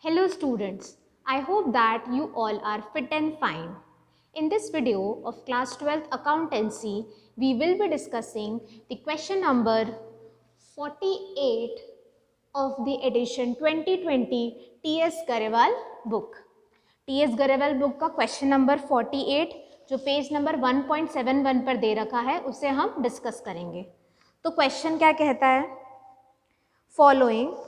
Hello students, I hope that you all are fit and fine. In this video of class 12th accountancy, we will be discussing the question number 48 of the edition 2020 T.S. Garewal book. T.S. Garewal book का question number 48 जो page number 1.71 पर दे रखा है उसे हम discuss करेंगे. तो question क्या कहता है? Following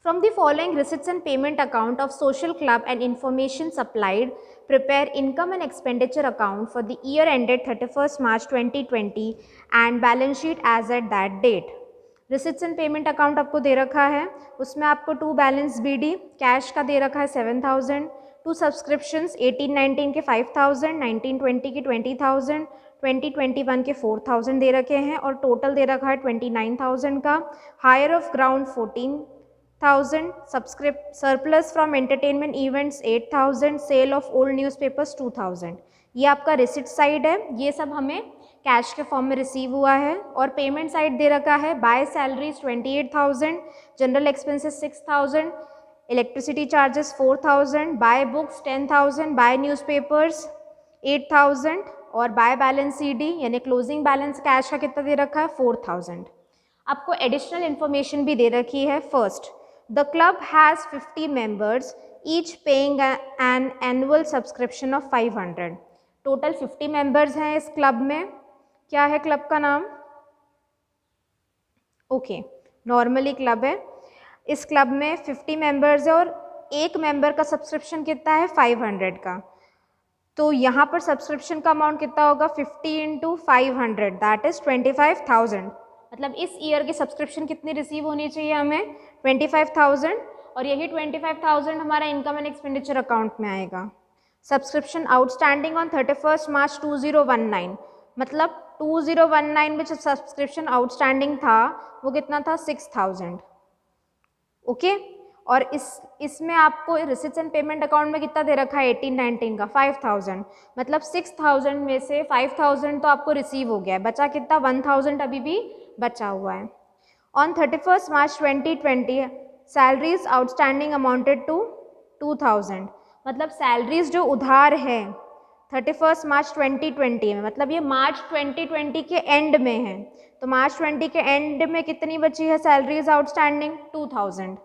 From the following receipts and payment account of social club and information supplied, prepare income and expenditure account for the year ended 31st March 2020 and balance sheet as at that date. Receipts and payment account आपको दे रखा है, उसमें आपको to balance BD cash का दे रखा है 7,000, to subscriptions 18-19 के 5,000, 19-20 के 20,000, 20-21 के 4,000 दे रखे हैं और टोटल दे रखा है 29,000 का. Hire of ground 14,000, surplus from entertainment events 8,000, sale of old newspapers 2,000. ये आपका रिसिट साइड है, ये सब हमें कैश के फॉर्म में रिसीव हुआ है. और पेमेंट साइड दे रखा है by salaries 28,000, general expenses 6,000, electricity charges 4,000, by books 10,000, by newspapers 8,000 और बाय बैलेंस CD यानी क्लोजिंग बैलेंस कैश का कितना दे रखा है 4,000. आपको एडिशनल इन्फॉर्मेशन भी दे रखी है. First, the club has 50 members each paying an annual subscription of 500. Total 50 members हैं इस क्लब में. क्या है क्लब का नाम? ओके, नॉर्मली क्लब है. इस क्लब में 50 मेंबर्स है और एक मेंबर का सब्सक्रिप्शन कितना है 500 का. तो यहाँ पर सब्सक्रिप्शन का अमाउंट कितना होगा 50 इंटू 500 दैट इज 25,000. मतलब इस ईयर की सब्सक्रिप्शन कितनी रिसीव होनी चाहिए हमें 25,000 और यही 25,000 हमारा इनकम एंड एक्सपेंडिचर अकाउंट में आएगा. सब्सक्रिप्शन आउटस्टैंडिंग ऑन 31 मार्च 2019 मतलब 2019 में जो सब्सक्रिप्शन आउटस्टैंडिंग था वो कितना था 6,000. ओके और इसमें आपको रिसिट्स एंड पेमेंट अकाउंट में कितना दे रखा है 18-19 का 5,000. मतलब 6,000 में से 5,000 तो आपको रिसीव हो गया है, बचा कितना 1,000 अभी भी बचा हुआ है. On 31 March 2020 salaries outstanding amounted to 2,000. मतलब सैलरीज जो उधार है 31 मार्च 2020 में, मतलब ये मार्च 2020 के एंड में है. तो मार्च 20 के एंड में कितनी बची है सैलरीज आउटस्टैंडिंग 2,000.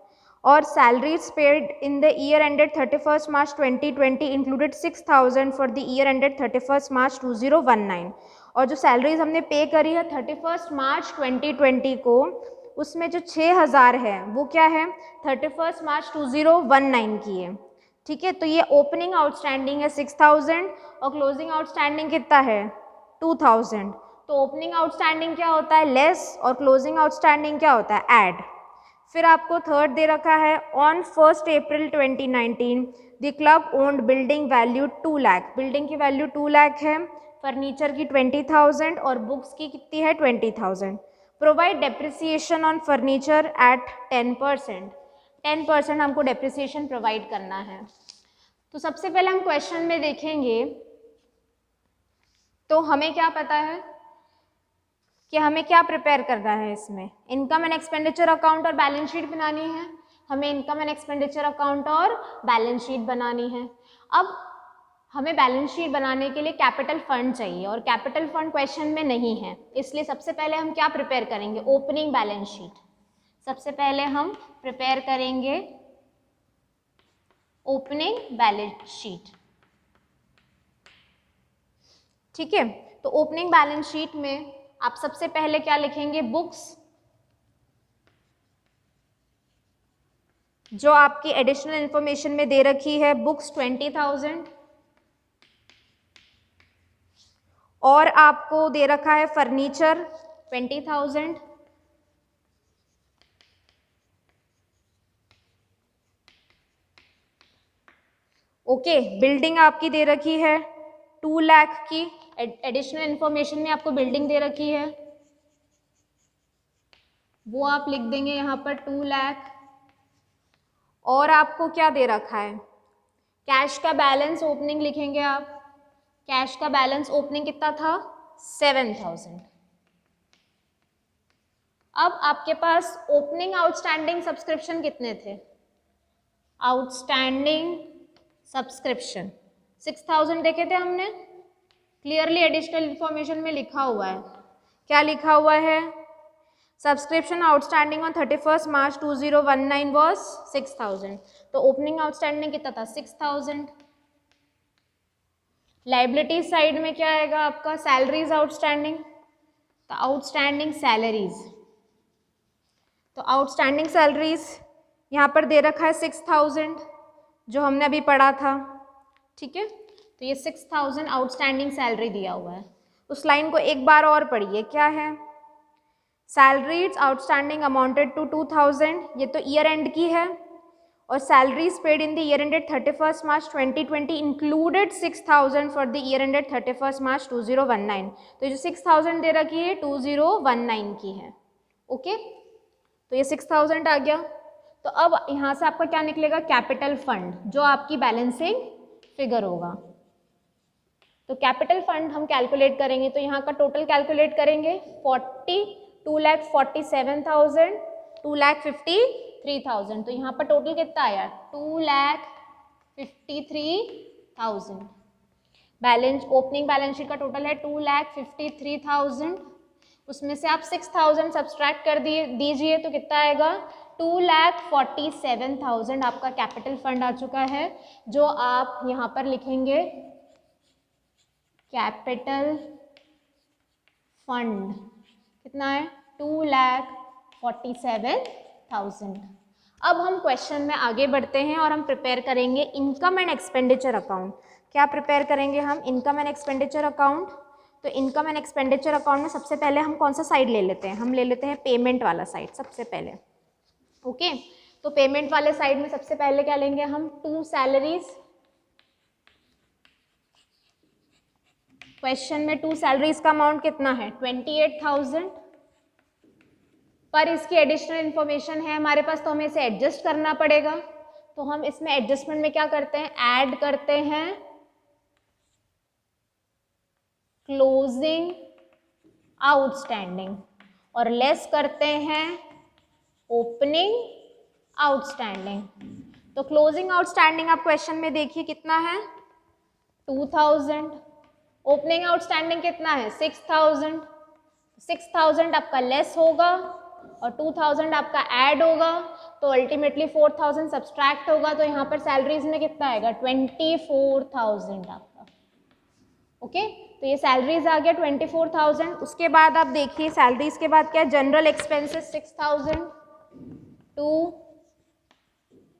और salaries paid in the year ended 31 March 2020 included 6,000 for the year ended 31 मार्च 2019. और जो सैलरीज हमने पे करी है 31 मार्च 2020 को, उसमें जो 6,000 है वो क्या है 31 मार्च 2019 की है. ठीक है, तो ये ओपनिंग आउटस्टैंडिंग है 6,000 और क्लोजिंग आउटस्टैंडिंग कितना है 2,000. तो ओपनिंग आउटस्टैंडिंग क्या होता है लेस और क्लोजिंग आउटस्टैंडिंग क्या होता है ऐड. फिर आपको थर्ड दे रखा है on 1 April 2019 the club owned building value 2 lakh. Building की वैल्यू 2 लाख है, फर्नीचर की 20,000 और बुक्स की कितनी है 20,000. Provide depreciation on furniture at 10%. 10% हमको डेप्रिसिएशन प्रोवाइड करना है. तो सबसे पहले हम क्वेश्चन में देखेंगे तो हमें क्या पता है कि हमें क्या प्रिपेयर करना है. इसमें इनकम एंड एक्सपेंडिचर अकाउंट और बैलेंस शीट बनानी है. हमें इनकम एंड एक्सपेंडिचर अकाउंट और बैलेंस शीट बनानी है. अब हमें बैलेंस शीट बनाने के लिए कैपिटल फंड चाहिए और कैपिटल फंड क्वेश्चन में नहीं है, इसलिए सबसे पहले हम क्या प्रिपेयर करेंगे ओपनिंग बैलेंस शीट. सबसे पहले हम प्रिपेयर करेंगे ओपनिंग बैलेंस शीट. ठीक है, तो ओपनिंग बैलेंस शीट में आप सबसे पहले क्या लिखेंगे बुक्स, जो आपकी एडिशनल इंफॉर्मेशन में दे रखी है बुक्स 20,000 और आपको दे रखा है फर्नीचर 20,000. ओके, बिल्डिंग आपकी दे रखी है 2 लाख की. एडिशनल इंफॉर्मेशन में आपको बिल्डिंग दे रखी है वो आप लिख देंगे यहाँ पर 2 लाख. और आपको क्या दे रखा है कैश का बैलेंस ओपनिंग लिखेंगे आप. कैश का बैलेंस ओपनिंग कितना था 7,000. अब आपके पास ओपनिंग आउटस्टैंडिंग सब्सक्रिप्शन कितने थे आउटस्टैंडिंग सब्सक्रिप्शन 6000 देखे थे हमने, क्लियरली एडिशनल इंफॉर्मेशन में लिखा हुआ है, क्या लिखा हुआ है, subscription outstanding on 31 March 2019 was 6000, तो ओपनिंग आउटस्टैंडिंग कितना था 6000। लाइबिलिटी साइड में क्या आएगा आपका, सैलरीज आउटस्टैंडिंग, तो आउटस्टैंडिंग सैलरीज, तो आउटस्टैंडिंग सैलरीज यहाँ पर दे रखा है 6000 जो हमने अभी पढ़ा था, ठीक है, तो ये 6000 आउटस्टैंडिंग सैलरी दिया हुआ है। उस लाइन को एक बार और पढ़िए, क्या है, सैलरीज आउटस्टैंडिंग अमाउंटेड टू 2000, ये तो ईयर एंड की है, और salaries paid in the year ended 31 March 2020 included 6000 for the year ended 31 मार्च 2019, तो ये जो 6000 दे रखी है 2019 की है, ओके, तो ये 6000 आ गया। तो अब यहाँ से आपका क्या निकलेगा, कैपिटल फंड, जो आपकी बैलेंसिंग फिगर होगा। तो कैपिटल फंड हम कैलकुलेट करेंगे, तो यहाँ का टोटल कैलकुलेट करेंगे 2,47,000, 2,53,000, तो यहाँ पर टोटल कितना आया 2,53,000। बैलेंस ओपनिंग बैलेंस शीट का टोटल है 2,53,000, उसमें से आप 6000 सब्सट्रैक्ट कर दीजिए तो कितना आएगा 2,47,000 आपका कैपिटल फंड आ चुका है, जो आप यहाँ पर लिखेंगे कैपिटल फंड कितना है 2,47,000। अब हम क्वेश्चन में आगे बढ़ते हैं और हम प्रिपेयर करेंगे इनकम एंड एक्सपेंडिचर अकाउंट। क्या प्रिपेयर करेंगे हम, इनकम एंड एक्सपेंडिचर अकाउंट। तो इनकम एंड एक्सपेंडिचर अकाउंट में सबसे पहले हम कौन सा साइड ले लेते हैं, हम ले लेते हैं पेमेंट वाला साइड सबसे पहले, ओके। तो पेमेंट वाले साइड में सबसे पहले क्या लेंगे हम, 2 सैलरीज। क्वेश्चन में 2 सैलरीज का अमाउंट कितना है 28,000, पर इसकी एडिशनल इंफॉर्मेशन है हमारे पास, तो हमें इसे एडजस्ट करना पड़ेगा। तो हम इसमें एडजस्टमेंट में क्या करते हैं, ऐड करते हैं क्लोजिंग आउटस्टैंडिंग और लेस करते हैं ओपनिंग आउटस्टैंडिंग। तो क्लोजिंग आउटस्टैंडिंग आप क्वेश्चन में देखिए कितना है 2000, ओपनिंग आउटस्टैंडिंग कितना है 6000, 6000 आपका लेस होगा और 2000 आपका ऐड होगा, तो अल्टीमेटली 4000 सब्सट्रैक्ट होगा, तो यहाँ पर सैलरीज में कितना आएगा 24,000 आपका, ओके। तो ये सैलरीज आ गया 24,000। उसके बाद आप देखिए सैलरीज के बाद क्या, general expenses 6000, to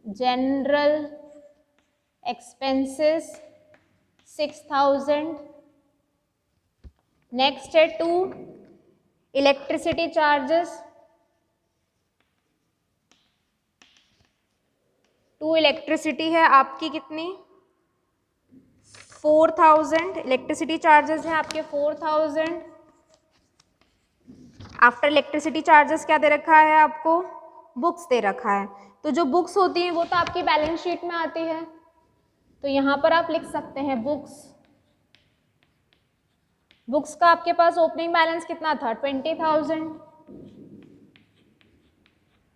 general expenses 6000। Next है 2 इलेक्ट्रिसिटी चार्जेस, 2 इलेक्ट्रिसिटी है आपकी कितनी 4000, इलेक्ट्रिसिटी चार्जेस है आपके 4000। आफ्टर इलेक्ट्रिसिटी चार्जेस क्या दे रखा है आपको, बुक्स दे रखा है। तो जो बुक्स होती हैं वो तो आपकी बैलेंस शीट में आती है, तो यहाँ पर आप लिख सकते हैं बुक्स। बुक्स का आपके पास ओपनिंग बैलेंस कितना था 20,000,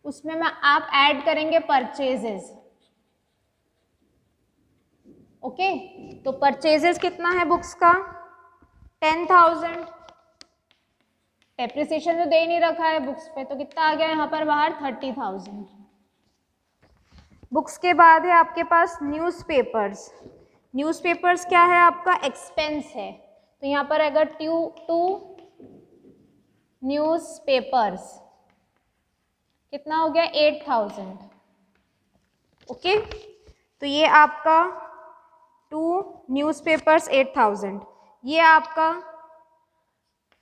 उसमें में आप ऐड करेंगे परचेजेस, ओके। तो परचेजेस कितना है बुक्स का 10,000, डेप्रिसिएशन तो दे नहीं रखा है बुक्स पे, तो कितना आ गया यहाँ पर बाहर 30,000। बुक्स के बाद है आपके पास न्यूज़पेपर्स। न्यूज़पेपर्स क्या है आपका एक्सपेंस है, तो यहाँ पर अगर 2 न्यूज़पेपर्स कितना हो गया 8,000, ओके। तो ये आपका 2 न्यूज़पेपर्स 8,000। ये आपका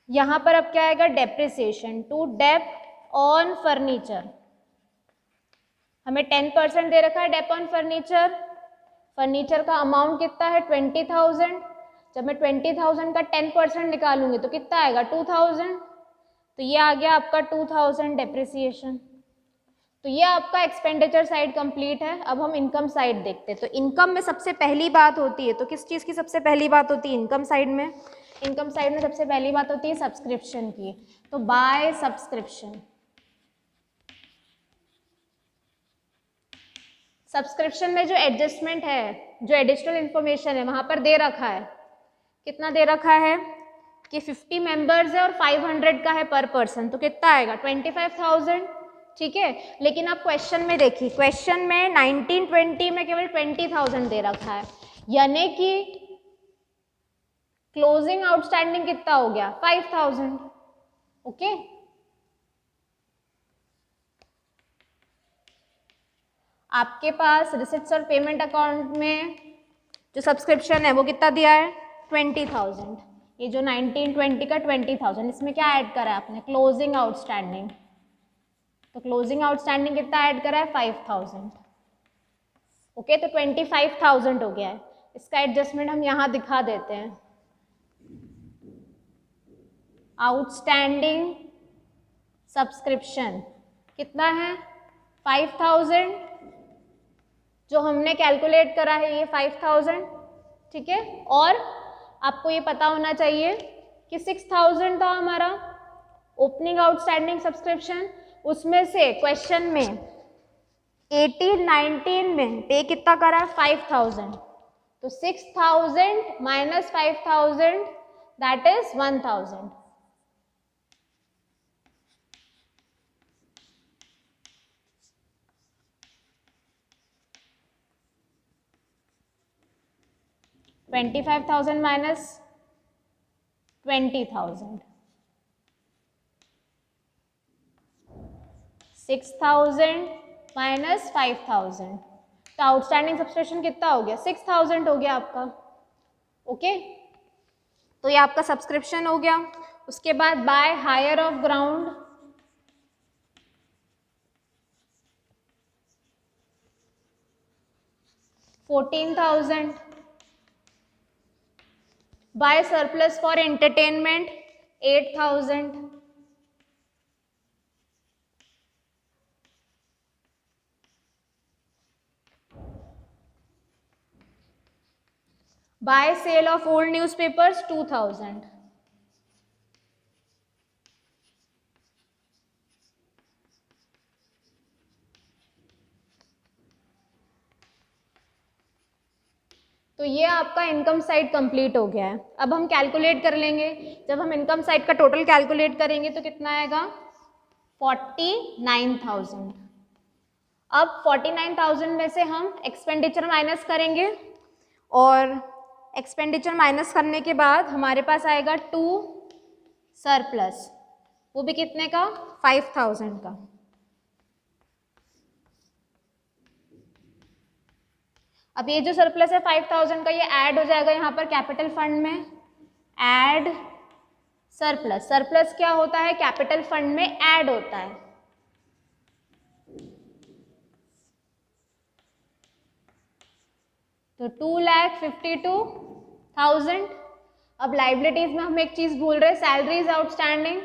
यहाँ पर अब क्या आएगा depreciation, to dep on furniture, हमें 10% दे रखा है डेप ऑन फर्नीचर। फर्नीचर का अमाउंट कितना है 20,000, जब मैं 20,000 का 10% निकालूंगी तो कितना आएगा 2,000, तो ये आ गया आपका 2,000 डेप्रिसिएशन। तो ये आपका एक्सपेंडिचर साइड कंप्लीट है। अब हम इनकम साइड देखते हैं। तो इनकम में सबसे पहली बात होती है, तो किस चीज़ की सबसे पहली बात होती है इनकम साइड में, इनकम साइड में सबसे पहली बात होती है सब्सक्रिप्शन की। तो बाय सब्सक्रिप्शन में जो एडजस्टमेंट है, जो एडिशनल इन्फॉर्मेशन है वहाँ पर दे रखा है, कितना दे रखा है कि 50 मेंबर्स है और 500 का है पर पर्सन, तो कितना आएगा 25,000, ठीक है। लेकिन आप क्वेश्चन में देखिए, क्वेश्चन में 1920 में केवल 20,000 दे रखा है, यानी कि क्लोजिंग आउटस्टैंडिंग कितना हो गया 5,000, ओके। आपके पास रिसिप्ट्स और पेमेंट अकाउंट में जो सब्सक्रिप्शन है वो कितना दिया है 20,000, ये जो 1920 का 20,000, इसमें क्या ऐड करा है आपने क्लोजिंग आउटस्टैंडिंग, तो क्लोजिंग आउटस्टैंडिंग कितना ऐड करा है 5,000, ओके। तो 25,000 हो गया है। इसका एडजस्टमेंट हम यहाँ दिखा देते हैं, आउटस्टैंडिंग सब्सक्रिप्शन कितना है 5,000, जो हमने कैलकुलेट करा है ये 5,000, ठीक है। और आपको ये पता होना चाहिए कि 6,000 था हमारा ओपनिंग आउटस्टैंडिंग सब्सक्रिप्शन, उसमें से क्वेश्चन में 18-19 में पे कितना करा है 5,000, तो 6,000 minus 5,000 that is 1,000। $25,000 minus 20,000, 6,000 minus 5,000, तो आउटस्टैंडिंग सब्सक्रिप्शन कितना हो गया 6,000 हो गया आपका, ओके। तो ये आपका सब्सक्रिप्शन हो गया। उसके बाद by hire of ground, $14,000, by surplus for entertainment 8,000, by sale of old newspapers 2,000, तो ये आपका इनकम साइड कंप्लीट हो गया है। अब हम कैलकुलेट कर लेंगे, जब हम इनकम साइड का टोटल कैलकुलेट करेंगे तो कितना आएगा 49,000। अब 49,000 में से हम एक्सपेंडिचर माइनस करेंगे और एक्सपेंडिचर माइनस करने के बाद हमारे पास आएगा 2 सरप्लस, वो भी कितने का 5,000 का। अब ये जो सरप्लस है 5,000 का, ये ऐड हो जाएगा यहाँ पर कैपिटल फंड में, ऐड सरप्लस। सरप्लस क्या होता है कैपिटल फंड में ऐड होता है, तो 2,52,000। अब लाइबिलिटीज में हम एक चीज भूल रहे, सैलरीज आउटस्टैंडिंग,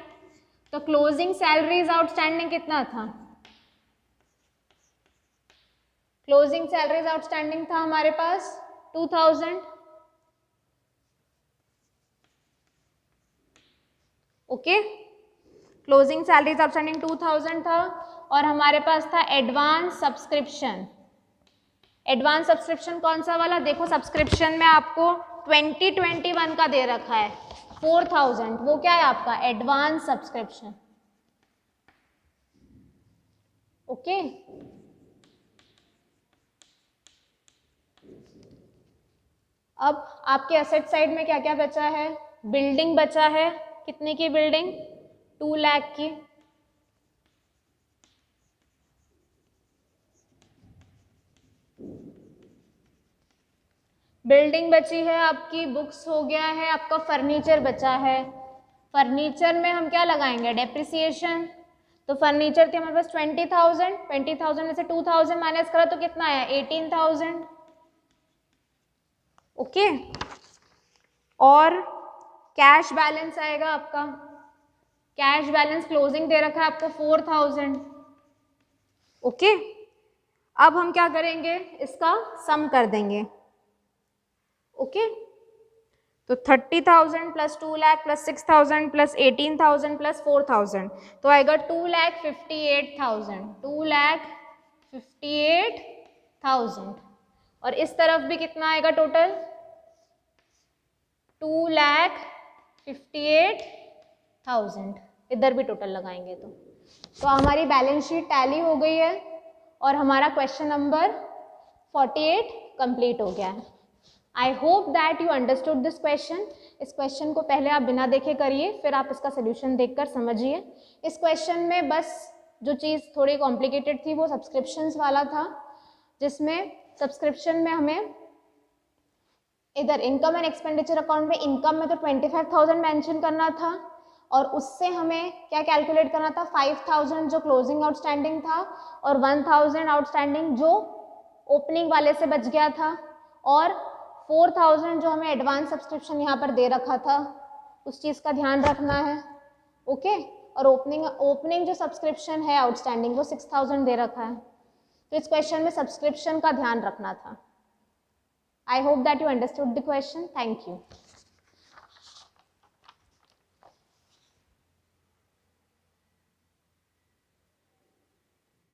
तो क्लोजिंग सैलरीज आउटस्टैंडिंग कितना था, क्लोजिंग सैलरीज आउटस्टैंडिंग था हमारे पास 2,000, ओके। क्लोजिंग सैलरीज आउटस्टैंडिंग 2,000 था और हमारे पास था एडवांस सब्सक्रिप्शन। एडवांस सब्सक्रिप्शन कौन सा वाला, देखो सब्सक्रिप्शन में आपको 2021 का दे रखा है 4,000, वो क्या है आपका एडवांस सब्सक्रिप्शन, ओके। अब आपके एसेट साइड में क्या क्या बचा है, बिल्डिंग बचा है, कितने की बिल्डिंग 2 लाख की, बिल्डिंग बची है आपकी, बुक्स हो गया है आपका, फर्नीचर बचा है। फर्नीचर में हम क्या लगाएंगे डेप्रिसिएशन, तो फर्नीचर थी हमारे पास 20,000, 20,000 में से 2,000 माइनस करा तो कितना आया 18,000, ओके। और कैश बैलेंस आएगा आपका, कैश बैलेंस क्लोजिंग दे रखा है आपको 4,000, ओके। अब हम क्या करेंगे इसका सम कर देंगे, ओके। तो 30,000 plus 2 lakh plus 6,000 plus 18,000 plus 4,000, तो आएगा 2,58,000, 2,58,000 1000 और इस तरफ भी कितना आएगा टोटल 2,58,000 इधर भी टोटल लगाएंगे तो हमारी बैलेंस शीट टैली हो गई है और हमारा क्वेश्चन नंबर 48 कंप्लीट हो गया है। I hope that you understood this question. इस क्वेश्चन को पहले आप बिना देखे करिए, फिर आप इसका सोल्यूशन देखकर समझिए। इस क्वेश्चन में बस जो चीज़ थोड़ी कॉम्प्लिकेटेड थी वो सब्सक्रिप्शंस वाला था, जिसमें सब्सक्रिप्शन में हमें इधर इनकम एंड एक्सपेंडिचर अकाउंट में इनकम में तो 25,000 मेंशन करना था और उससे हमें क्या कैलकुलेट करना था 5,000 जो क्लोजिंग आउटस्टैंडिंग था और 1,000 आउटस्टैंडिंग जो ओपनिंग वाले से बच गया था और 4,000 जो हमें एडवांस सब्सक्रिप्शन यहाँ पर दे रखा था, उस चीज़ का ध्यान रखना है। ओके, और ओपनिंग जो सब्सक्रिप्शन है आउटस्टैंडिंग वो 6,000 दे रखा है, तो इस क्वेश्चन में सब्सक्रिप्शन का ध्यान रखना था। I hope that you understood the question. Thank you.